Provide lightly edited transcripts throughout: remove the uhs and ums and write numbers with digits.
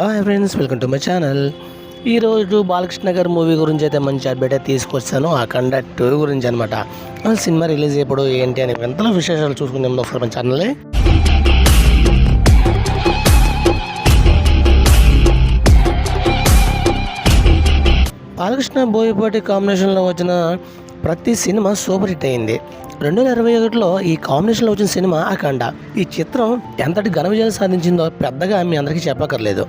Hi friends, welcome to my channel. ఈరోజు బాలకృష్ణ గారి movie గురించి అయితే మంచి అప్డేట్ తీసుకొచ్చాను. అఖండ 2 గురించి అనమాట. సినిమా రిలీజ్ ఎప్పుడు ఏంటి అని ఎంతలో విశేషాలు చూసుకునే ముందు ఒకసారి మన ఛానల్ని బాలకృష్ణ బోయపాటి కాంబినేషన్లో వచ్చిన ప్రతి సినిమా సూపర్ హిట్ అయింది. 2021లో ఈ కాంబినేషన్లో వచ్చిన సినిమా అఖండ. ఈ చిత్రం ఎంతటి ఘన విజయం సాధించిందో పెద్దగా మీ అందరికీ చెప్పక్కర్లేదు.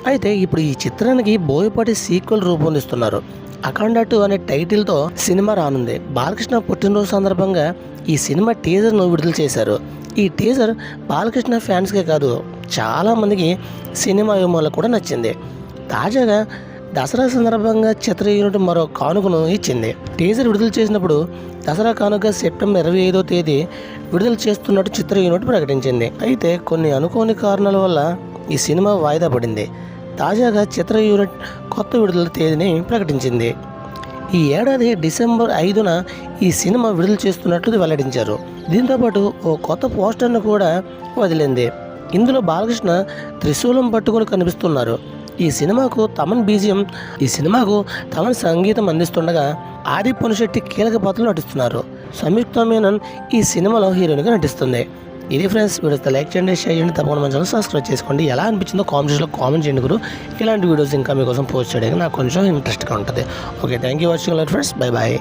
అయితే ఇప్పుడు ఈ చిత్రానికి బోయపాటి సీక్వెల్ రూపొందిస్తున్నారు. అఖండ 2 అనే టైటిల్తో సినిమా రానుంది. బాలకృష్ణ పుట్టినరోజు సందర్భంగా ఈ సినిమా టీజర్ను విడుదల చేశారు. ఈ టీజర్ బాలకృష్ణ ఫ్యాన్స్కే కాదు, చాలామందికి సినిమా అభిమానులకు కూడా నచ్చింది. తాజాగా దసరా సందర్భంగా చిత్ర యూనిట్ మరో కానుకను ఇచ్చింది. టీజర్ విడుదల చేసినప్పుడు దసరా కానుక సెప్టెంబర్ 25వ తేదీ విడుదల చేస్తున్నట్టు చిత్ర యూనిట్ ప్రకటించింది. అయితే కొన్ని అనుకోని కారణాల వల్ల ఈ సినిమా వాయిదా పడింది. తాజాగా చిత్ర యూనిట్ కొత్త విడుదల తేదీని ప్రకటించింది. ఈ ఏడాది డిసెంబర్ 5న ఈ సినిమా విడుదల చేస్తున్నట్లు వెల్లడించారు. దీంతోపాటు ఓ కొత్త పోస్టర్ను కూడా వదిలింది. ఇందులో బాలకృష్ణ త్రిశూలం పట్టుకొని కనిపిస్తున్నారు. ఈ సినిమాకు తమన్ సంగీతం అందిస్తుండగా ఆది పునిశెట్టి కీలక పాత్రలు నటిస్తున్నారు. సంయుక్త మేనన్ ఈ సినిమాలో హీరోయిన్గా నటిస్తుంది. ఇది ఫ్రెండ్స్, వీడియోస్ లైక్ చేయండి, షేర్ చేయండి, తప్పకుండా మన ఛానల్ సబ్స్క్రైబ్ చేసుకోండి. ఎలా అనిపించిందో కామెంట్స్లో కామెంట్ చేయండి గురు. ఇలాంటి వీడియోస్ ఇంకా మీకోసం పోస్ట్ చేయడానికి నాకు కొంచెం ఇంట్రెస్ట్గా ఉంటుంది. Okay, thank you watching friends. Bye bye.